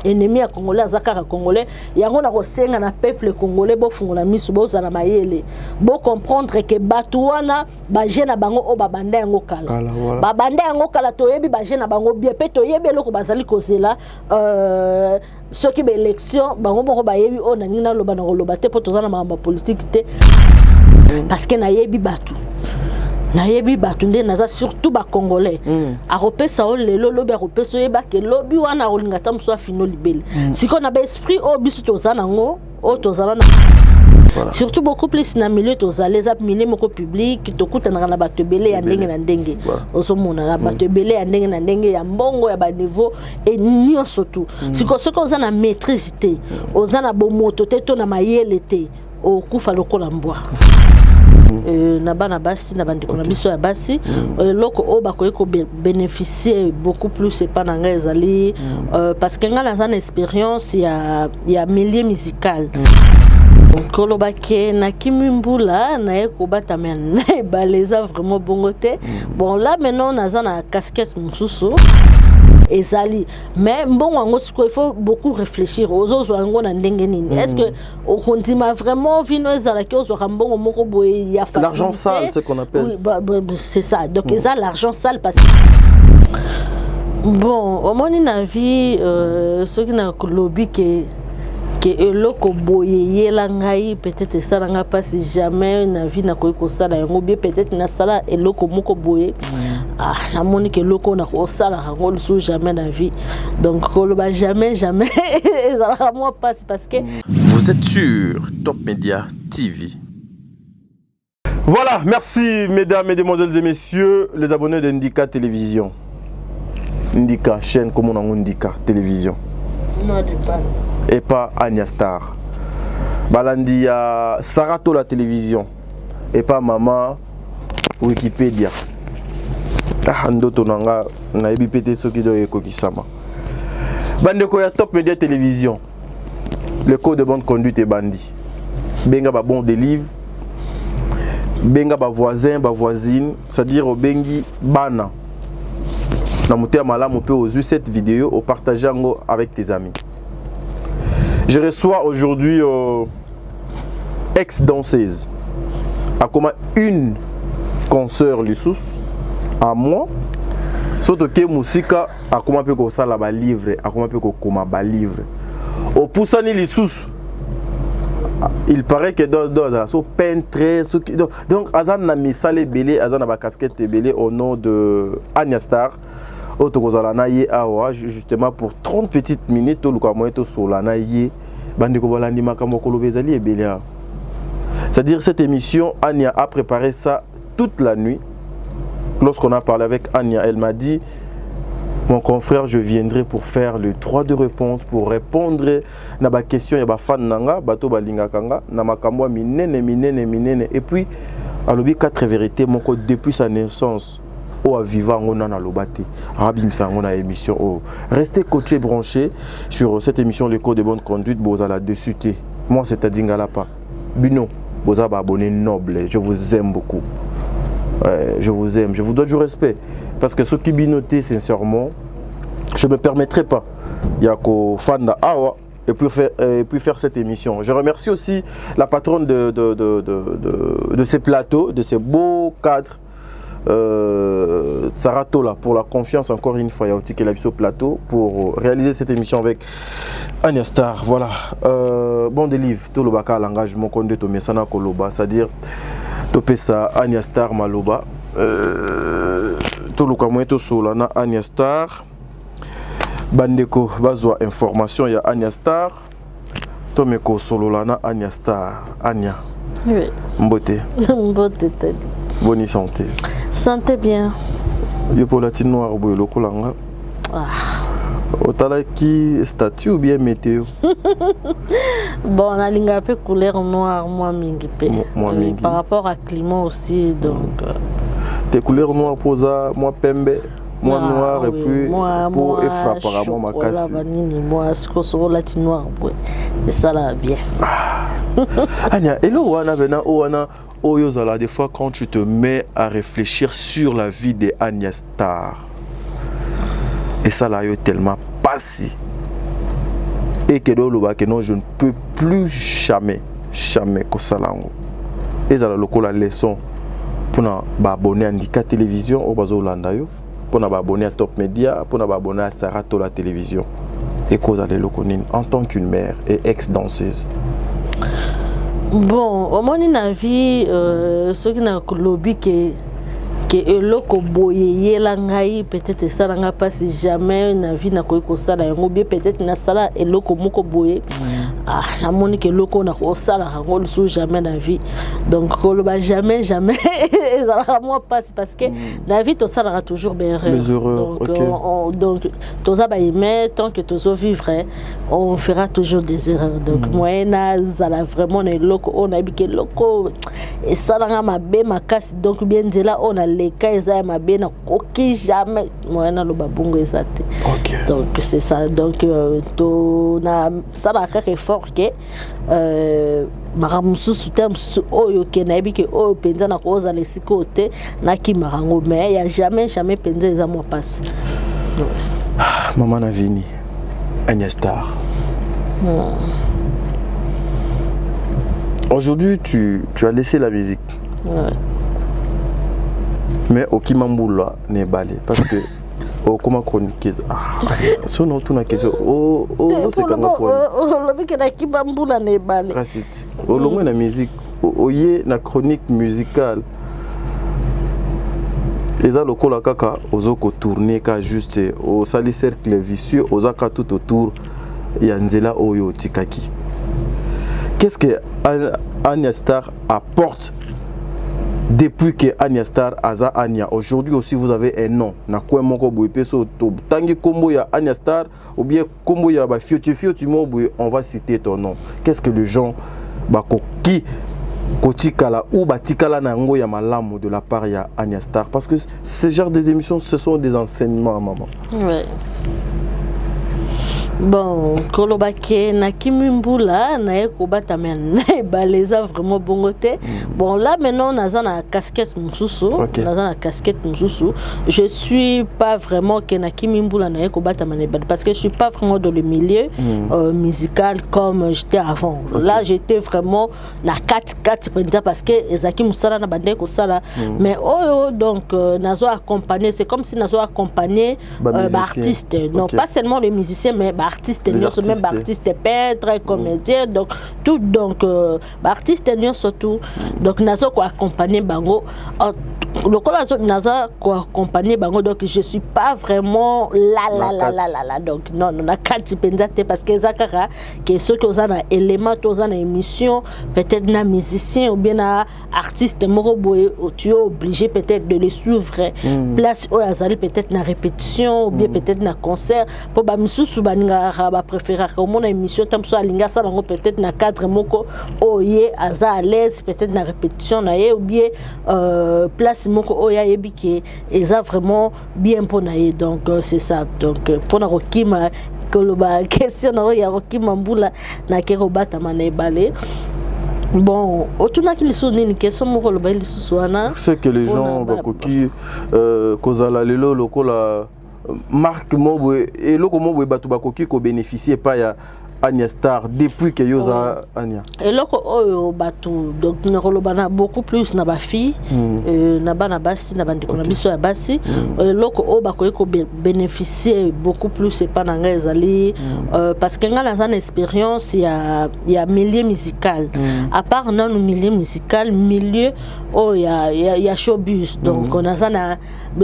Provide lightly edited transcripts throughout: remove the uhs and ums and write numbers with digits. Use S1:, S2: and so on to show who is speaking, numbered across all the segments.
S1: ennemi ya congolais azakaka congolais yango na kosenga na peuple congolais bo fungola misu bo za na mayele bo comprendre que batuana ba jeune bango o babanda yango kala babanda yango kala toyebi ba jeune bango bien pe toyebi eloko bazali kozela ceux qui ba élection bango moko bayebi o na ngina loba na loba te po tozana mamba politique te parce que na yebi batu nayebi batunde naza surtout ba congolais a repesa o lelo lobi a repesa yeba ke lobi wana olinga tam so fino libele siko na ba esprit o bisu tozana ngo o tozana na surtout beaucoup plus na milieu tozale za milieu moko public tokutana na bato belé ya ndenge na ndenge osomona na bato belé ya ndenge na ndenge ya mbongo ya ba niveau et nio surtout siko soko ozana maîtrise te ozana bomoto te to na mayele te o kufa lokola mbwa na bana basi na bandiko na biso ya basi loko o bakoyeko bénéficier beaucoup plus pas na nga ezali parce que nga na zana expérience ya milieu musical kolobake na kimimbula na eko batama na baleza vraiment bongo te bon là maintenant na zana casquette mususu ezali mais bon en gros il faut beaucoup réfléchir aux autres ngo na ndenge nini est-ce que on continue vraiment vino ezala ki ozo rambongo moko boye ya facilité
S2: l'argent sale c'est qu'on appelle
S1: oui c'est ça donc ça l'argent sale parce que bon au moins na vie ce qui na lobby que eloko boye la ngai peut-être ça nga pas si jamais na vie na ko sala yango bien peut-être na sala eloko moko boye la monique eloko na ko sala yango sous jamais na vie donc ko ba jamais ça va moi pas parce que
S2: vous êtes sur Top Média TV. Voilà, merci mesdames, mesdemoiselles et messieurs les abonnés d'Indika Télévision. Indika chaîne comme on a Indika Télévision.
S1: Non, pas
S2: et pas Anya Star. Balandi ya Sarato la télévision et pas maman Wikipédia. Ndoto nanga na ebipete soki do ekokisama. Bandeko ya Top Média Télévision. Le code de bonne conduite est bandi. Benga ba bon délivre. Benga ba voisin, ba voisine, c'est-à-dire au bengi bana. Na muté malamu pe ozu cette vidéo au partager avec tes amis. Je reçois aujourd'hui ex-danseuse, à comment une consoeur Lissous, à moi, surtout que Moussika, à comment peut qu'on ça là livre, à comment peut qu'on combat livre. Au Poussani Lissous, il paraît que dans la so peintre, donc Azan n'a mis ça les belés, Azan n'a pas casquette belé au nom de Anya Star. Justement pour 30 petites minutes c'est-à-dire cette émission Anya a préparé ça toute la nuit. Lorsqu'on a parlé avec Anya, elle m'a dit mon confrère, je viendrai pour faire le droit de réponse, pour répondre à ma question, il y a fan nanga, bato balinga kanga, na makambo minene et puis à l'objet 4 vérités mon code depuis sa naissance. À vivant on a lobate rabim ça on a émission restez coachés branchés sur cette émission les codes de bonne conduite boza la dessus moi c'est à Dingala pas bino boza abonné noble je vous aime beaucoup je vous aime je vous donne du respect parce que ceux qui binoté sincèrement je me permettrai pas yako fanda awa et puis faire cette émission. Je remercie aussi la patronne de ces plateaux, de ces beaux cadres. Sarato là pour la confiance encore une fois qu'elle a vu au plateau pour réaliser cette émission avec Anya Star. Voilà bon délivre tout le baka l'engagement qu'on doit tomber sana koloba c'est-à-dire topé ça Anya Star maloba tout le kamoeto solana Anya Star bandeko bazwa information ya Anya Star tomeko sololana Anya Star Anya
S1: oui
S2: mbote
S1: mbote tadi
S2: bonne santé.
S1: Santé bien.
S2: Yo pour la tine noire boy lokolanga. Otala qui statut ou bien météo?
S1: Bon, on a linga peu couleur noire moi mingi pe. Par rapport à climat aussi donc
S2: tes couleurs noires posa moi pembe, moi noir et puis pour et frappe apparemment ma casse.
S1: Moi ce que sur la tine noire boy. Et ça là bien.
S2: Anya, hello wana bena wana Oyozala, des fois quand tu te mets à réfléchir sur la vie de Anya Star, et ça là est tellement passé. et que non, je ne peux plus jamais kosalango. Et ça la leçon pour abonner à Handicap Télévision au bazo landayo, pour abonner à Top Media, pour abonner à Sarato la télévision. Et cause à l'eloconine en tant qu'une mère et ex-danseuse.
S1: Bon, au moins na vie ce qui n'a lobby que eloko boyeye la ngai peut-être ça n'a pas si jamais na vie na ko sala yango bien peut-être na sala eloko moko boye la moni que eloko na ko sala yango sous jamais na vie donc koloba jamais ça va moi passe parce que la vie to sala toujours bien
S2: les erreurs
S1: donc donc toza ba aimer tant que tozo vivre on fera toujours des erreurs donc moi na zala vraiment eloko on a biké eloko et ça na ma be makasi donc bien là on a les cas ils ma bien koki jamais moi na lo babungo ezate donc c'est ça donc to na ça va quelque fort que maramusu terme oyo ke na bi ke oyo penza na koza les côté na ki marango mais il y a jamais penza za moi passe
S2: maman na vini Agnès Star. Aujourd'hui tu as laissé la musique. Mais au Kimambula n'est balé parce que au comment chroniquer son nom tout na question c'est quand on
S1: le bique na Kimambula n'est balé
S2: racite au long na musique oye na chronique musicale eza lokola kaka ozoko tourner ka juste au sali cercle vicieux ozaka tout autour ya nzela oyo tikaki. Qu'est-ce que Agnès Star apporte depuis que Agnès Star aza Anya? Aujourd'hui aussi vous avez un nom na quoi moko boye peso to tangi kombo ya Agnès Star ou bien kombo ya ba fioti mo boye on va citer ton nom. Qu'est-ce que les gens bakoki kotikala ou batikala na ngo ya malamu de la part ya Agnès Star parce que ce genre des émissions ce sont des enseignements maman.
S1: Ouais. Bon, kolobake na Kimimbula na ekobata men na baleza vraiment bongote. Bon là maintenant on a na casquette mususu, na casquette mususu. Je suis pas vraiment que na Kimimbula na ekobata men parce que je suis pas vraiment dans le milieu musical comme j'étais avant. Là j'étais vraiment na 4 parce que ezaki musala na bande ko sala mais oh donc nazo accompagner c'est comme si nazo accompagner artiste non pas seulement les musiciens mais artistes même artistes peintres comédiens donc tout donc artistes surtout donc nazo ko accompagner bango le nazo ko accompagner bango donc je suis pas vraiment là donc non na kati pendate parce que zakara que ceux qui ont un élément tous en émission peut-être na musicien ou bien na artiste moko boye tu es obligé peut-être de les suivre place au azali peut-être na répétition ou bien peut-être na concert pour ba misusu baninga ba préférer comme on a émission tam so alinga ça lango peut-être na cadre moko oye aza à l'aise peut-être na répétition na ye ou bien place moko oya yebiki eza vraiment bien pour naie donc c'est ça donc pour na rokima koloba question na ya rokima mbula na kero bata mané balé. Bon, autour qui sont nini question moko loba lisusu wana
S2: c'est que les gens bakoki kozala lelo lokola marque mobo et loko mobo batu bakoki ko bénéficier pas ya Agnès Star depuis que yoza Anya
S1: et loko oyo batu donc na beaucoup plus na ba fille na bana basi na bandi kona biso ya basi loko o bakoki ko bénéficier beaucoup plus c'est pas na ngazali parce que ngala za expérience ya milieu musical à part non milieu musical milieu oh ya showbiz donc on a ça na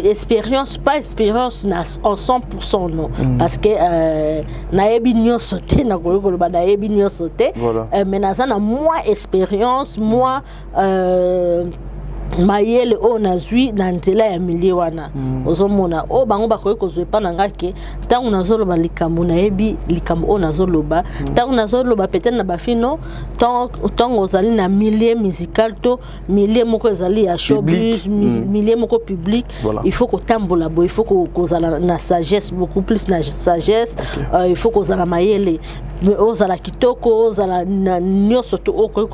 S1: expérience pas expérience na en 100% non parce que na yebi nyo sauter na mais na sana moi expérience moi mayele o nazwi na nzela ya milieu wana ozomona o bango bakoki kozwepa na ngake ntango nazoloba likambo nayebi likambo o nazoloba ntango nazoloba peut-être na bafino ntango ozali na milieu musical to milieu moko ezali ya showbiz milieu moko public il faut kotambola bo il faut kozala na sagesse beaucoup plus na sagesse il faut kozala mayele ozala kitoko ozala nyonso to okoki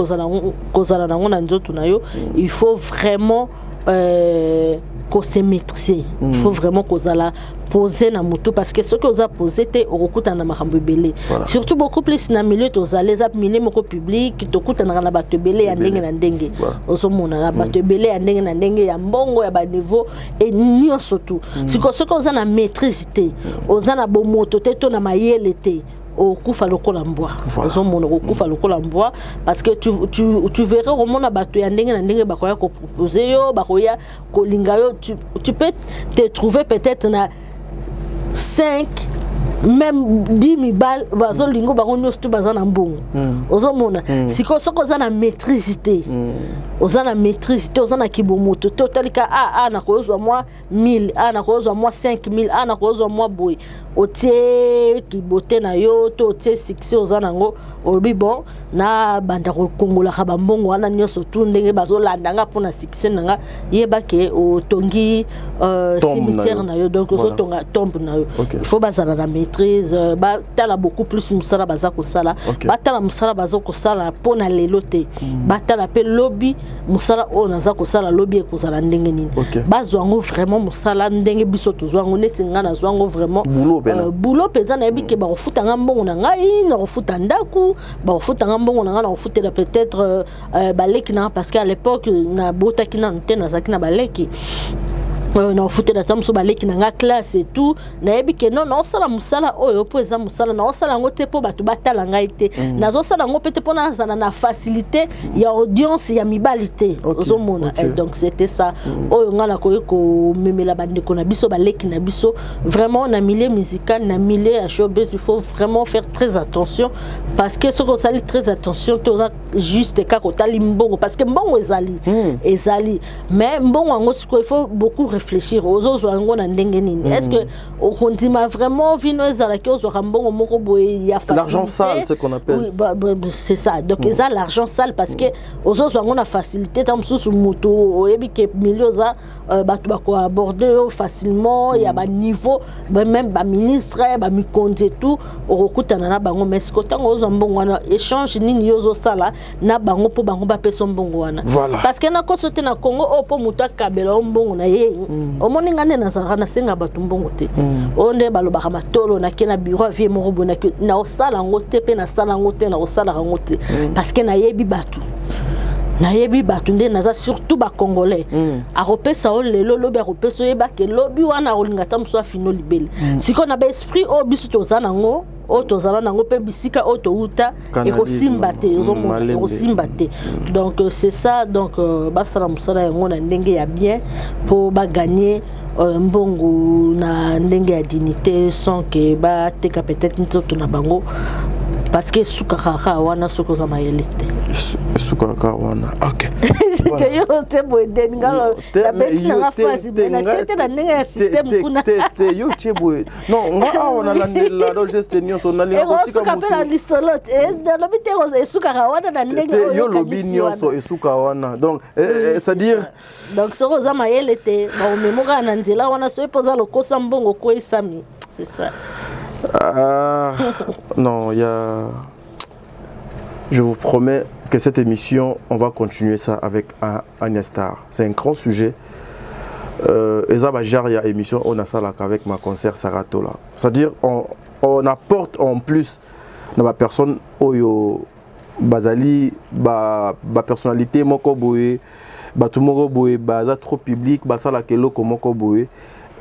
S1: kozala nango na nzoto na yo il faut vraiment qu'on se maîtriser. Il faut vraiment qu'on la poser na moto parce que ce que vous a posé te okuta na makambo belé. Surtout beaucoup plus na milieu to za les milieu moko public to kuta na bato belé ya ndenge na ndenge. Ozomona na bato belé ya ndenge na ndenge ya mbongo ya ba niveau et nyo surtout. Siko ce que vous a na maîtrise te, oza na bo moto te to na mayele te. Au kufa lokola mbwa ozomona okufa lokola mbwa parce que tu verras au monde bato ya ndenge na ndenge bakoya ko proposer yo bakoya ko linga yo tu peux te trouver peut-être na 5 même 10 000 balles bazo lingo bango nyonso tu baza na mbongo ozomona siko soko za na maîtrise oza na maîtrise oza na kibomoto totalika na kozwa moi 1000 na kozwa moi 5000 na kozwa moi boy otie kibote na yo to otie succès oza nango obi bon na banda ko kongola ka bambongo wana nyonso tu ndenge bazo landanga pona succès nanga yeba ke otongi cimetière na yo donc ozo tonga tombe na yo il faut bazala na maîtrise ba tala beaucoup plus musala baza ko sala ba tala musala baza ko sala pona lelo te ba tala pe lobby musala o naza ko sala lobby e ko sala ndenge nini bazwango vraiment musala ndenge biso tozwango neti ngana zwango vraiment boulot peza na yebi ke ba ofuta ngambongo na ngai na ofuta ndaku ba ofuta ngambongo na nga na ofutela peut-être baleki na parce qu'à l'époque na botaki na ntena zaki na baleki na ofutela tamso baleki na nga classe et tout na yebi ke non sala musala oyo po eza musala na osala ngo te po bato batala ngai te nazo sala ngo pete po na zana na facilité ya audience ya mibalité ozomona donc c'était ça oyo nga na ko memela bandeko na biso baleki na biso vraiment na milieu musical na milieu ya showbiz il faut vraiment faire très attention parce que ce qu'on sali très attention toza juste ka ko tali mbongo parce que mbongo ezali mais mbongo ngo il faut beaucoup réfléchir aux autres na ndenge nini est-ce que on continue vraiment vino ezala ki ozo mbongo moko boye ya facilité
S2: l'argent sale c'est qu'on appelle
S1: c'est ça donc ça l'argent sale parce que aux autres on a facilité tam sous moto oyebi ke milieu za bato bako aborder facilement il y a ba niveau même ba ministre ba mikonde tout okutana na bango mais ce que tango ozo mbongo wana échange nini yozo sala na bango po bango ba peso mbongo wana parce que na ko sote na Congo po muta kabela mbongo na ye omoni ngane na sana senga bato mbongo te onde balobaka matolo na kena bureau vie moko bona ke na osala ngote pe na sala ngote na osala ngote parce que na yebi bato nde naza surtout ba congolais a repesa o lelo lobi a repesa yeba ke lobi wana olinga tamso afino libele siko na ba esprit o biso tozana ngo o tozala nango pe bisika o to uta e ko simbate o simbate donc c'est ça donc basala musala yango na ndenge ya bien pour ba gagner mbongo na ndenge ya dignité sans que ba teka peut-être ntoto na bango parce que sukaka wana soko za mayelite
S2: sukaka wana ok
S1: que yo te boden ngalo la bête na phase na tete na ndenge système kuna
S2: tete yo chebwe non nga ona landela do geste nyonso na lingo tika
S1: mutu ka lisolote na lobite ko sukaka wana na ndenge
S2: yo lobi nyonso esuka wana donc c'est à dire
S1: donc soko za mayelite ba omemoka na nzela wana so epoza lokosa mbongo ko isami c'est ça.
S2: Non, je vous promets que cette émission, on va continuer ça avec Anya Star. C'est un grand sujet. Eza Bajaria émission, on a ça là avec ma concert Saratola. C'est-à-dire, on apporte en plus dans ma personne, Oyo, Bazali, ba personnalité, Moko Boé, Batumoro Boé, Baza trop public, Basa la Kelo Moko Boé.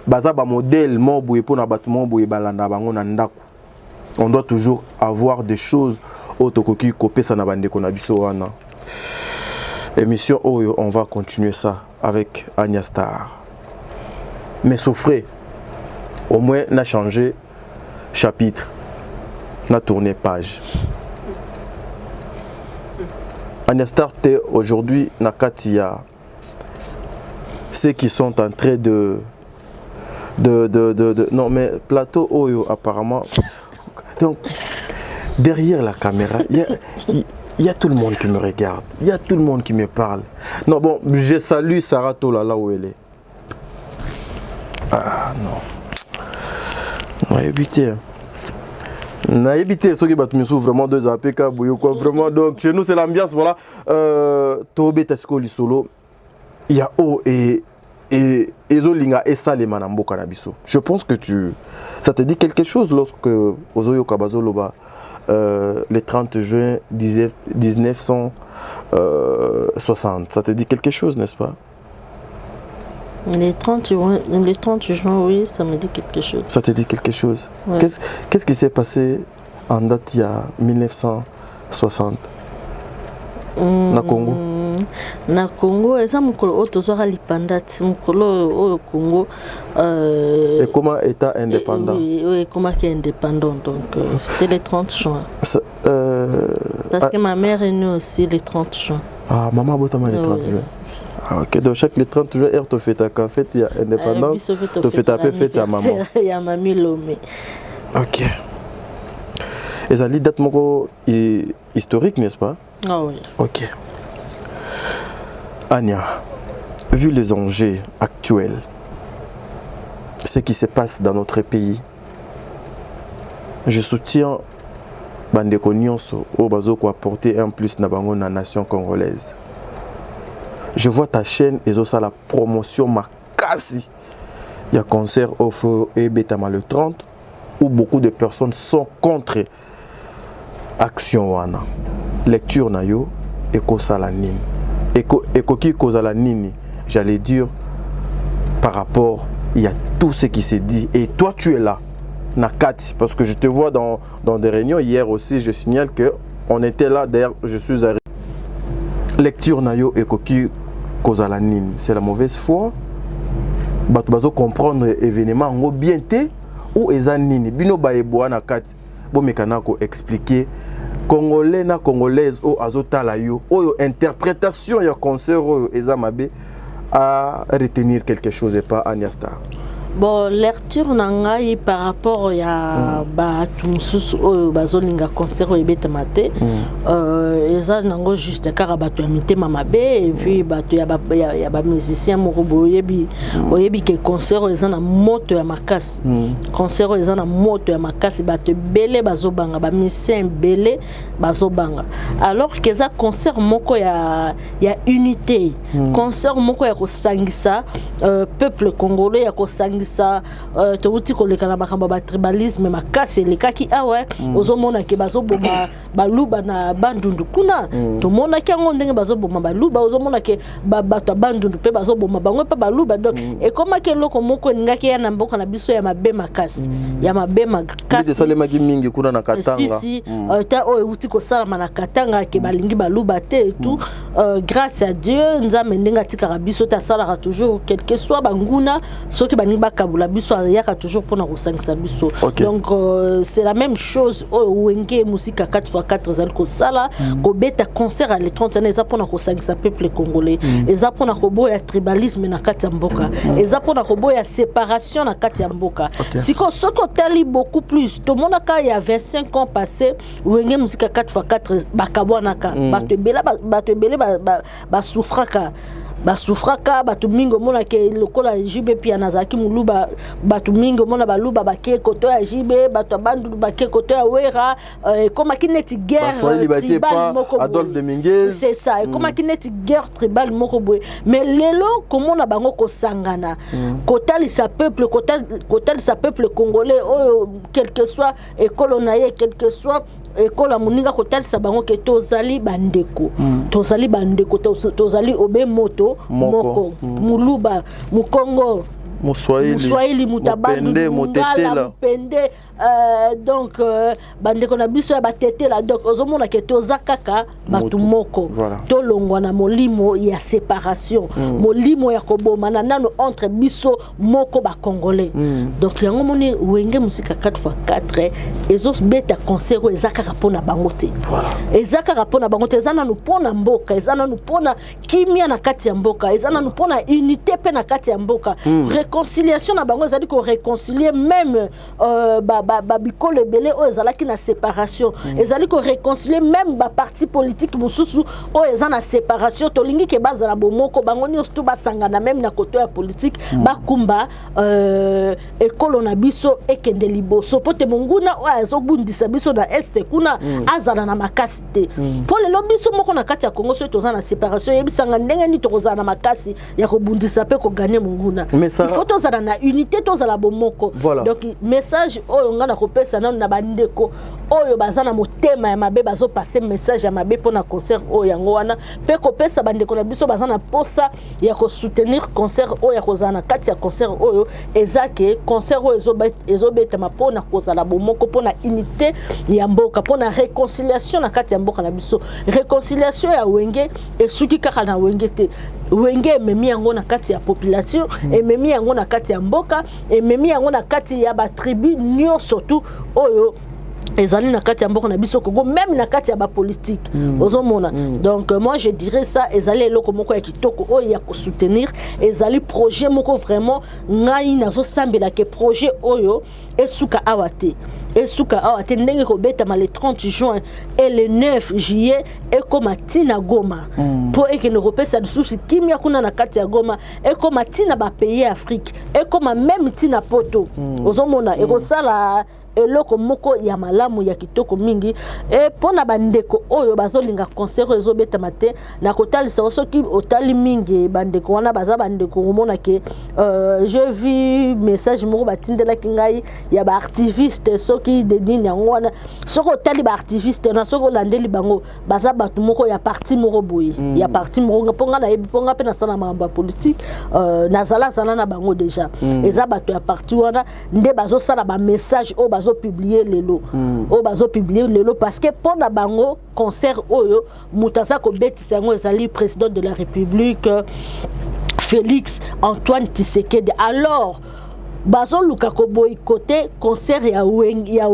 S2: Baza ba modèle mo boye pona batumo boye balanda bango na ndako. On doit toujours avoir des choses otokoki kopesa na bande ko na biso wana. Émission oyo on va continuer ça avec Anya Star. Mais souffrez. Au moins n'a changé chapitre. N'a tourné page. Anya Star te aujourd'hui na katia ceux qui sont en train de non mais plateau Oyo apparemment donc derrière la caméra il y a tout le monde qui me regarde, il y a tout le monde qui me parle. Non bon, je salue Sarah Tola là où elle est. Ah non on a évité ceux qui battent me sous vraiment deux APK quoi vraiment donc chez nous c'est l'ambiance voilà Tobe Tesco Lisolo il y a O et Ezolinga et Salema na mboka na biso. Je pense que ça te dit quelque chose lorsque Ozoyo Kabazoloba le 30 juin 1960. Ça te dit quelque chose, n'est-ce pas?
S1: Les 30 juin, oui, ça me dit quelque chose.
S2: Ça te dit quelque chose?
S1: Ouais.
S2: Qu'est-ce qui s'est passé en date il y a 1960 na Congo?
S1: Na Congo, eza mukolo otozora lipandati mukolo o Congo
S2: et comment état indépendant?
S1: Oui, comment qui est indépendant, donc c'était le 30 juin. Parce que ma mère est née aussi le 30 juin.
S2: Ah, maman botama le 30 juin. Ah, ok, donc chaque le 30 juin, tu fais ta fête, il y a indépendance, tu fais ta fête à maman.
S1: Il y a mamie Lomé.
S2: Ok. Et ça dit date historique, n'est-ce pas?
S1: Ah oui.
S2: Ok. Ania, vu les enjeux actuels, ce qui se passe dans notre pays, je soutiens Bandeko Nyonso au bazo ko apporter un plus na bango na nation congolaise. Je vois ta chaîne et ça la promotion makasi. Il y a concert au feu et Betama le 30 où beaucoup de personnes sont contre action wana. Lecture na yo eko sala nini. Eko ki kozala nini. J'allais dire par rapport il y a tout ce qui s'est dit et toi tu es là. Nakati, parce que je te vois dans des réunions. Hier aussi, je signale qu'on était là. D'ailleurs, je suis arrivé. Lecture Nayo et Koki Kozalanine. C'est la mauvaise foi. Bato comprendre événement en bien té ou ezanini. Bino baeboa Nakati. Bon, mekanako expliquer. Congolais na congolaise ou azota la yo. Ou interprétation ya concert ou ezamabe à retenir quelque chose et pas Agnastar.
S1: Bon, lecture nangai par rapport à Batumsus ou Bazolinga concert et Betamate, ça nango juste car bato amité mamabe et puis bato ya ba musicien morobo oyebi ke concert eza na moto ya makasi. Concert eza na moto ya makasi bato belé bazobanga ba musicien belé bazobanga. Alors que ça concert moko ya unité, concert moko ya ko sangisa peuple congolais ya ko sangisa to uti koleka na bakamba ba tribalisme makasi lekaki awe ozomona ke bazoboma baluba na bandundu kuna to mona ki ngo ndenge bazoboma baluba ozomona ke bato bandundu pe bazoboma bango pe baluba donc et comment ke loko moko ngaki ya na mboka na biso ya mabe makasi ya mabe makasi
S2: ça les magi mingi kuna na Katanga
S1: si ta o uti ko sala na Katanga ke balingi baluba te et tout grâce à Dieu nzambe ndenga tika biso ta sala toujours quel que soit banguna soki baningi kabula biso yaka toujours pour na kosangisa biso. Donc c'est la même chose au wenge musique 4x4 zali ko sala ko beta concert à les 30 ans eza pour na kosangisa peuple congolais eza pour na koboya tribalisme na kati ya mboka eza pour na koboya séparation na kati ya mboka siko soko tali beaucoup plus to monaka il y a 25 ans passé wenge musique 4x4 bakabwanaka bato belé ba souffraka basufraka bato mingo mona ke lokola jibe pia nazaki muluba bato mingo mona baluba bake koto ya jibe bato bandu bake koto ya wera comme kineti guerre tribale moko
S2: Adolphe de Minguez
S1: c'est ça comme kineti guerre tribale moko boy mais lelo comment na bango ko sangana kotali sa peuple congolais quel que soit école naye quel que soit école moninga kotali sa bango ke tozali bandeko tozali obe moto moko muluba mukongo Muswahili mutabandi mungala mupende donc bandeko na biso ya batete la donc ozomona ke tozakaka batu moko to longwa na molimo ya séparation molimo ya kobomana nano entre biso moko ba congolais donc yango moni wenge musika 4x4 ezos beta concert ezakaka pona bango te ezakaka pona bango te ezana nu pona mboka ezana nu pona kimia na kati ya mboka ezana nu pona unité pe na kati ya mboka réconciliation na bango ezali ko réconcilier même bikolo ebele oyo ezalaki na séparation ezali ko réconcilier même ba parti politique mosusu oyo eza na séparation tolingi ke bazala bomoko bango nyonso tu basangana même na koto ya politique bakumba ekolo na biso ekende liboso po te monguna oyo azobundisa biso na este kuna azala na makasi te po lelo biso moko na kati ya Congo so toza na séparation yebisanga ndenge ni tokozala na makasi ya kobundisa pe ko gagner monguna il faut tozala na unité tozala bomoko donc message oyo nga na kopesa na bandeko oyo baza na motema ya mabe bazo passer message ya mabe pona concert oyo yango wana pe kopesa bandeko na biso baza na posa ya ko soutenir concert oyo ya kozala na kati ya concert oyo ezake concert oyo ezobetama pona kozala bomoko pona unité ya mboka pona réconciliation na kati ya mboka na biso réconciliation ya wenge esuki kaka na wenge te wenge ememi yango na kati ya population ememi yango na kati ya mboka ememi yango na kati ya ba tribu nyonso tu oyo ezali na kati ya mboka na biso Congo même na kati ya ba politique ozomona donc moi je dirais ça ezali eloko moko ya kitoko oyo ya ko soutenir ezali projet moko vraiment ngai nazo sambela ke projet oyo esuka awate esuka awate ndenge ko betama le 30 juin et le 9 juillet ekoma tina Goma po ekene kopesa disusu kimia kuna na kati ya Goma ekoma tina ba pays Afrique ekoma même tina poto ozomona ekosala eloko moko ya malamu ya kitoko mingi e pona bandeko oyo bazolinga concert ezobeta mate na kotalisa soki otali mingi bandeko wana baza bandeko komona ke je vis message moko batindela kingai ya ba activiste soki de nini yango wana soko otali ba activiste na soko landeli bango baza batu moko ya parti moko boye ya parti moko ponga na yebi ponga pe na sana mamba politique nazala sana na bango déjà eza batu ya parti wana nde bazo sala ba message o bazo publier lelo o bazo publier lelo parce que pour na bango concert oyo mutaza ko betisa yango ezali président de la République Félix Antoine Tshisekedi alors bazo luka ko boycotter concert ya wenge ya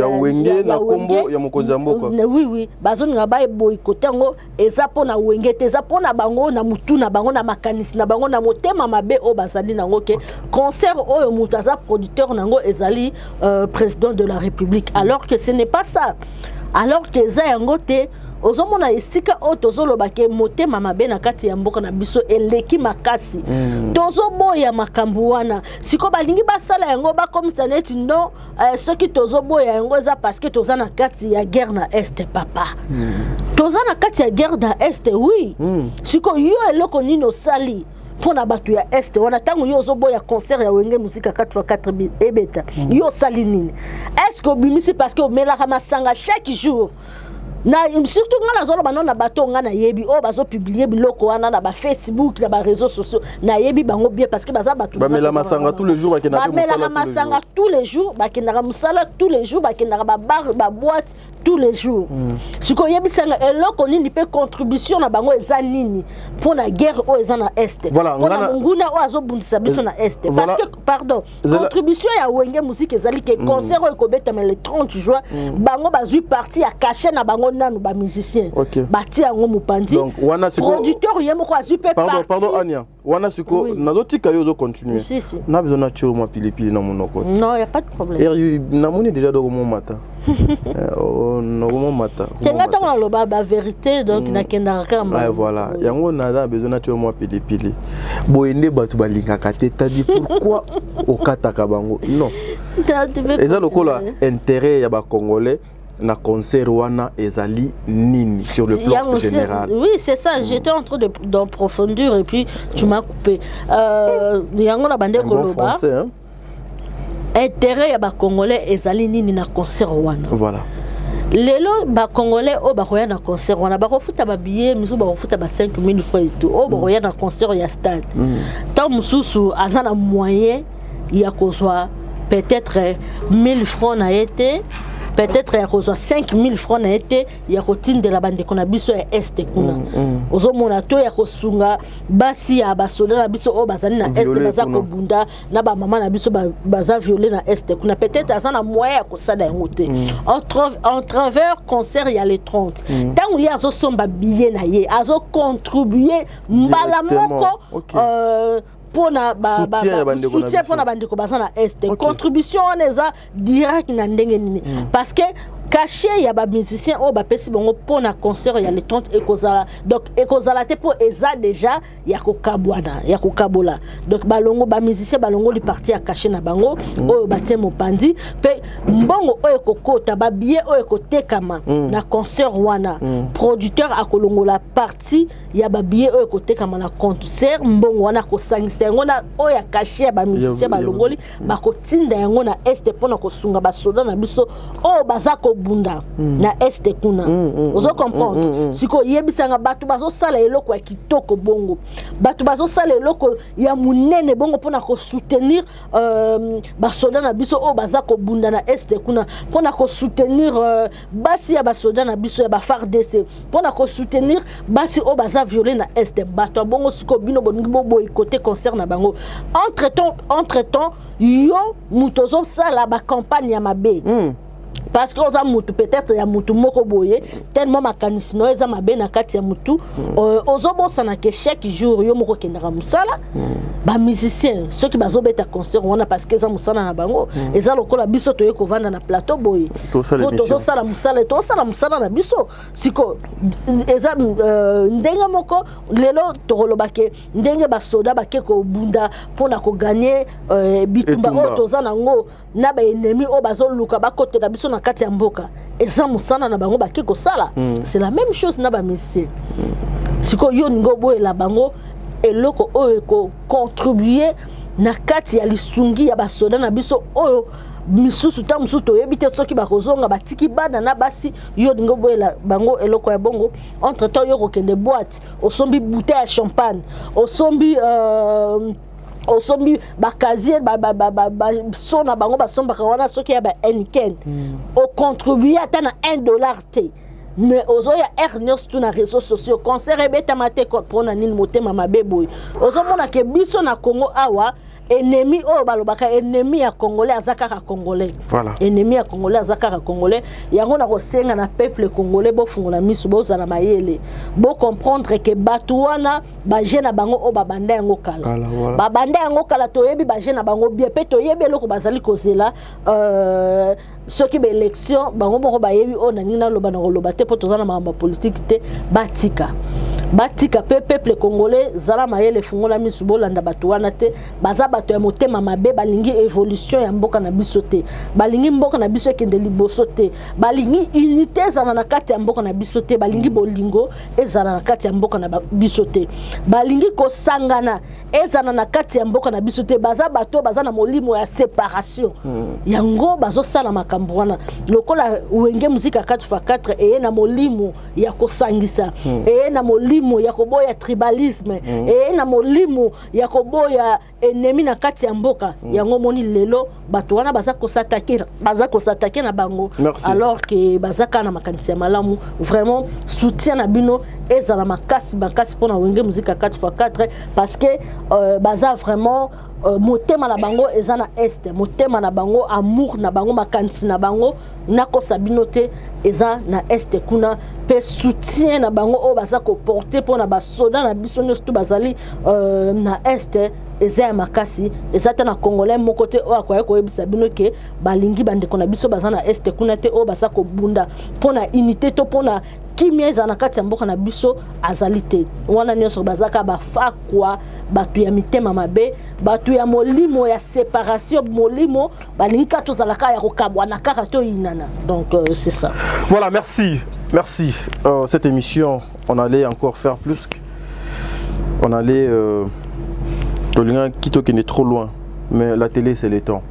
S2: wenge na kombo ya mokonzi ya mboka
S1: oui bazo nga ba boycotter ngo eza pona wenge te eza pona bango na mutu na bango na makanisi na bango na motema mabe o bazali nango ke concert oyo mutaza producteur nango ezali président de la République alors que ce n'est pas ça alors que za yango te ozomona esika o tozoloba ke motema mabe na kati ya mboka na biso eleki makasi tozoboya makambu wana siko balingi basala yango bakomisa neti no soki tozoboya yango za parce que toza na kati ya guerre na est papa toza na kati ya guerre na est oui siko yo eloko nino sali pona batu ya est wana tango yo zoboya concert ya wenge musique 4x4 ebeta yo sali nini est-ce que bimisi parce que o melaka masanga chaque jour na surtout ngana zolo banona bato ngana yebi o bazo publier biloko wana na ba Facebook na ba réseaux sociaux na yebi bango bien parce que baza bato
S2: ba mela masanga tous les jours ba kena
S1: masanga tous les jours ba kena musala tous les jours ba kena ba bar ba boîte tous les jours siko yebi sanga eloko nini pe contribution na bango eza nini pour la guerre o eza na est
S2: voilà
S1: ngana nguna o azobundisa biso na est parce que pardon contribution ya wenge musique ezali ke concert o ekobeta mais le 30 juin bango bazui parti ya cacher na bango nanu ba musicien bati yango mupandi
S2: donc wana siko
S1: producteur yemo ko azupe
S2: pardon Ania wana siko nazotika yo zo continuer na besoin na chiro mo pilipili na monoko
S1: non y a pas de problème
S2: na moni déjà do mo mata no mo mata
S1: tenga tango lo ba vérité donc na kenda kama
S2: voilà yango na besoin na chiro mo pilipili boyende batu balingaka te tadi pourquoi okataka bango non eza lokola intérêt ya ba congolais na concert wana ezali nini sur le plan général.
S1: Oui, c'est ça, j'étais en train d'en profondeur et puis tu m'as coupé. Yango na bande koloba. Intérêt ya ba congolais ezali nini na concert wana.
S2: Voilà.
S1: Lelo ba congolais o ba koya na concert wana ba kofuta ba billet misu ba kofuta ba 5000 francs et tout. O ba koya na concert ya stade. Tant mususu azana moyen ya kozwa peut-être 1000 francs na été. Peut-être il y a 5000 francs na été ya kotine de la bande kona biso ya est kuna ozo mona to ya kosunga basi ya basoda na biso o bazali na est baza ko bunda na ba mama na biso baza violer na est kuna peut-être azana moyen ya kosala yango te en travers concert ya les 30 tango ya zo somba billet na ye azo contribuer mbala moko pona soutien pona bandeko bazana est contribution on eza direct na ndenge nini parce que caché ya ba musicien o ba pesi bongo pona concert ya le 30 ekozala donc ekozala te po eza déjà ya kokabwana ya kokabola donc balongo ba musicien balongo li parti ya caché na bango o batie mopandi pe mbongo o ekokota ba billet o ekotekama na concert wana producteur akolongo la partie ya ba billet o ekotekama na concert mbongo wana kosangisa yango na o ya caché ya ba musicien balongoli bakotinda yango na este pona kosunga ba soda na biso o bazako bunda na este kuna ozo comprendre siko yebisanga batu bazo sala eloko ya kitoko bongo batu bazo sala eloko ya munene bongo pona ko soutenir ba soda na biso o bazako bunda na este kuna pona ko soutenir basi ya ba soda na biso ya ba FARDC pona ko soutenir basi o baza violer na este batu bongo siko bino bongi bobo côté concert na bango entre temps yo mutozo sala ba campagne ya mabe parce que oza mutu peut-être ya mutu moko boye tellement makanisi no eza mabe na kati ya mutu ozobosana ke chaque jour yo moko kendaka musala ba musicien ceux qui bazobeta concert wana parce que eza musala na bango eza lokola biso toye kovanda na plateau boye to sala musala na biso siko eza ndenge moko lelo tokolobake ndenge basoda bakeko bunda pona ko gagner bitumba o toza nango na ba ennemi o bazoluka bakotela biso na kati ya mboka eza musana na bango bakeko sala c'est la même chose na ba musicien siko yo ngo boyela bango eloko oyo ko contribuer na kati ya lisungi ya basoda na biso oyo misusu ta musu to yebite soki bakozonga batiki bana na basi yo ngo boyela bango eloko ya bongo entre temps yo kokende boîte osombi bouteille ya champagne osombi bakazier sona bango basombaka wana soki ya ba Heineken o contribuer ata na $1 te mais ozoya Ernest tout na réseaux sociaux concert ebeta mate ko pona nini motema mabeboy ozomona ke biso na Congo awa ennemi o balobaka ennemi ya congolais azakaka congolais
S2: voilà
S1: ennemi ya congolais azakaka congolais yango na kosenga na peuple congolais bo fungola misu bo za na mayele bo comprendre que batuana ba jeune bango o babanda yango kala babanda yango kala toyebi ba jeune bango bien pe toyebi eloko bazali kozela ceux qui ba élection bango moko bayebi o na nina loba na loba te po tozana mamba politique te batika pe peuple congolais zala mayele fungola misu bo landa batuana te baza bato ya motema mabe balingi évolution ya mboka na biso te balingi mboka na biso ekende liboso te balingi unité ezala na kati ya mboka na biso te balingi bolingo ezala na kati ya mboka na biso te balingi kosangana ezala na kati ya mboka na biso te baza bato baza na molimo ya séparation yango bazosala makambo wana lokola wenge muzika 4x4 eye na molimo ya kosangisa eye na molimo ya koboya tribalisme eye na molimo ya koboya ennemi na kati ya mboka yango moni lelo bato wana baza ko s'attaquer na bango alors que bazaka na makanisi ya malamu vraiment soutien na bino ezala makasi pona wenge muzika 4x4 parce que baza vraiment motema na bango eza na este motema na bango amour na bango makanisi na bango nako sabino te eza na este kuna pe soutien na bango o baza ko porter pona ba soda na biso nyonso bazali na este eza makasi eza ta na congolais moko te o akoya ko yebisa bino ke balingi bandeko na biso baza na este kuna te o baza ko bunda pona unité to pona kimia eza na kati ya mboka na biso azali te wana nyonso bazaka bafakwa batu ya mitema mabe batu ya molimo ya séparation molimo balingi ka tozalaka ya kokabwana kaka to inana donc c'est ça.
S2: Voilà, merci cette émission on allait encore faire plus on allait Tolinga Kito qui est trop loin mais la télé c'est le temps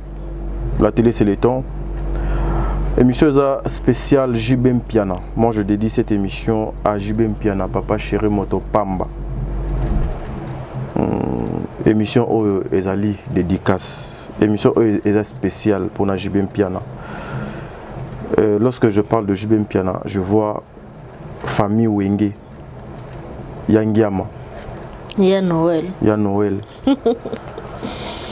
S2: émission spéciale JB Mpiana. Moi je dédie cette émission à JB Mpiana, papa chéri moto Pamba. Émission ezali dédicace. Émission est spéciale pour na JB Mpiana. Lorsque je parle de JB Mpiana, je vois famille Wenge, Yangiama,
S1: Ya Noël.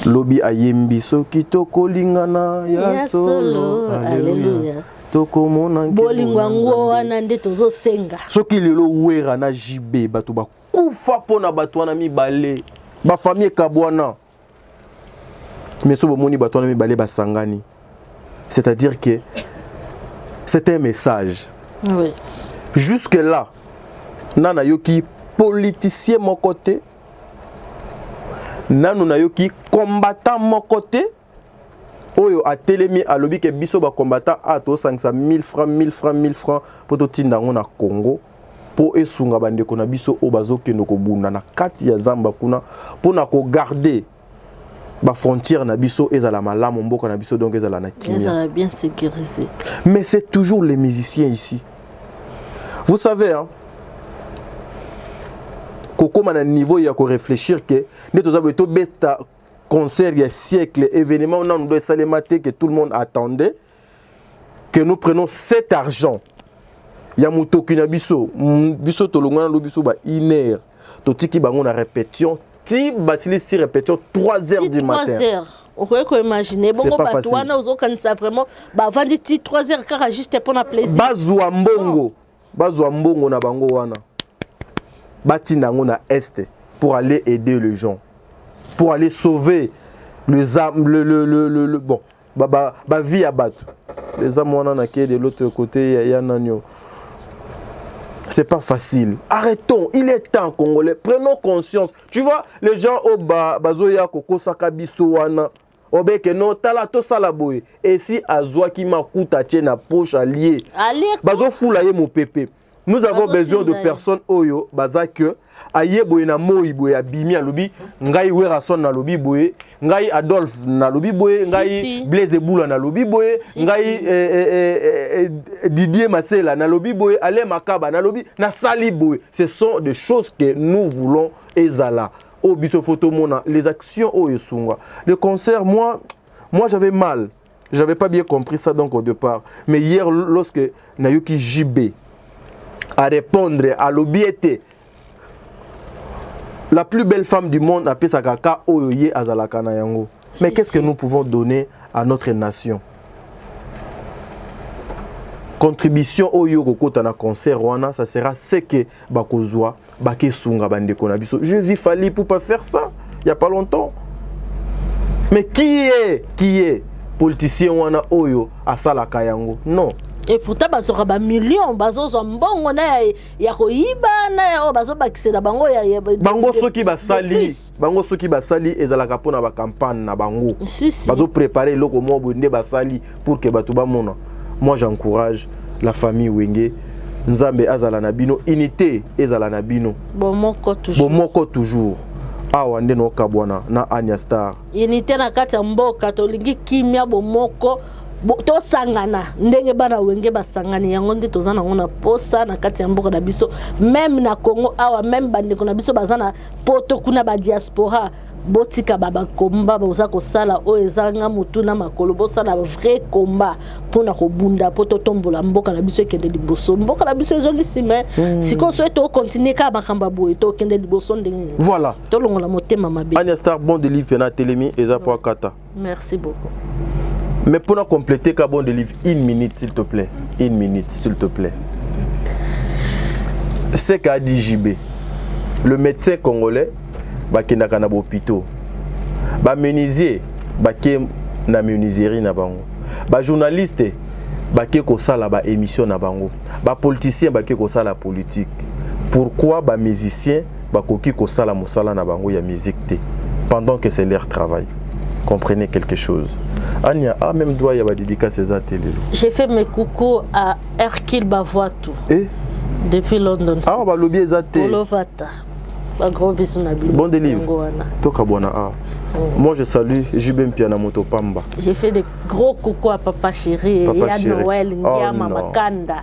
S2: Lobi ayembi soki tokolingana ya solo alléluia tokomona
S1: bolingwango wana nde tozosenga
S2: soki lelo wera na JB bato bakufa pona bato wana mibale ba famille kabwana mais so bomoni batona mi balé basangani, c'est-à-dire que c'est un message.
S1: Oui.
S2: Jusque là nana yoki politicien mon côté, nanu na yoki combattant mon côté. Oyo a telemi a lobby ke biso ba combattant a to 500 1000 francs 1000 francs 1000 francs pour to tinda ngona Congo pour esunga bande ko na biso o bazo kendo ko bunda na kati ya zamba kuna pour na ko garder ba frontière na biso ezala malamu mboka na biso donc ezala na kimia.
S1: Ezala bien sécurisé.
S2: Mais c'est toujours les musiciens ici. Vous savez hein, koko mana niveau ya ko réfléchir que ne toza to beta concert, il y a siècle, événement, on doit salémater que tout le monde attendait, que nous prenons cet argent. Il y a Mouto Kinabiso, Biso Tolongana, Lobiso, Iner, Totiki Bangon a répétition, Ti Basilis si répétition 3 heures du matin.
S1: 3 heures. On peut imaginer, bon,
S2: pas facile.
S1: Ça vraiment, bah, 3 heures, car juste pour la plaisir.
S2: Bazouambongo na Bango Wana, Batinango na Est, pour aller aider les gens. Pour aller sauver le bon vie à battre. Les âmes on en a qui de l'autre côté y a nanyo. C'est pas facile. Arrêtons, il est temps Congolais, prenons conscience. Tu vois les gens au bazoya koko sakabiso wana obeke no tala to salaboy et si azwa ki makuta na poche allié. Bazo fulaye mon pépé. Nous avons besoin de personnes oyo bazake aye boye na moi boye abimi alobi ngai Werason na lobi boye ngai Adolphe na lobi boye ngai Blaise Boula na lobi boye ngai Didier Masela na lobi boye Ale Makaba na lobi na sali boye. Ce sont des choses que nous voulons ezala au biso photo mona les actions oyo sunga. Le concert moi j'avais mal. J'avais pas bien compris ça donc au départ. Mais hier lorsque Nayoki JB à répondre à l'obéité. La plus belle femme du monde a sa kaka oyoye azalaka na yango. Mais qu'est-ce que nous pouvons donner à notre nation? Contribution oyo kokota na concert wana, ça sera ce que bakozwa bakesunga bande ko na biso. Je vis Fally pour pas faire ça il y a pas longtemps. Mais qui est politicien wana oyo asalaka yango? Non.
S1: Et pourtant bazoka ba millions bazozo mbongo na ya koyiba na ya bazo bakisela bango ya
S2: bango soki basali ezalaka pona ba campagne na bango bazo préparer loko mo bonde basali pour que batu ba mona. Moi j'encourage la famille Wenge Nzambe azala na bino unité ezala na bino bomoko toujours awa ndeno kabwana na Anya Star
S1: unité na kati ya mboka tolingi kimia bomoko to sangana ndenge bana Wenge basangani yango nde tozana ngona posa na kati ya mboka na biso même na Congo awa même bande ko na biso bazana poto kuna ba diaspora botika baba komba boza ko sala o ezanga mutu na makolo bosala vrai combat pona ko bunda poto tombola mboka na biso kende liboso mboka na biso ezongi sima siko souhaite to continuer ka bakamba boye to kende liboso ndenge
S2: voilà
S1: to longola motema mabe.
S2: Anya Star bon de livre na telemi eza po kata.
S1: Merci beaucoup.
S2: Mais pour nous compléter, Cabon de livre, 1 minute s'il te plaît. 1 minute s'il te plaît. C'est qu'a dit JB. Le médecin congolais, qui n'a qu'un hôpital. Le menuisier, qui n'a menuiserie na bango. Le journaliste, qui a la émission na bango. Le politicien, qui a la politique. Pourquoi les musiciens, qui a la musala na bango ya musique pendant que c'est leur travail? Comprenez quelque chose. Anya a même droit à la dédicace à télé.
S1: J'ai fait mes coucous à Hercule Bavoitou.
S2: Et
S1: depuis London.
S2: Ah, on va l'oublier ça télé.
S1: Olovata. Ba gros bisous na bilo.
S2: Bon délivre. Toka bona a. Moi je salue Jubem Piana Moto Pamba.
S1: J'ai fait des gros coucous à Papa Chéri et à Noël, Ndiama Makanda.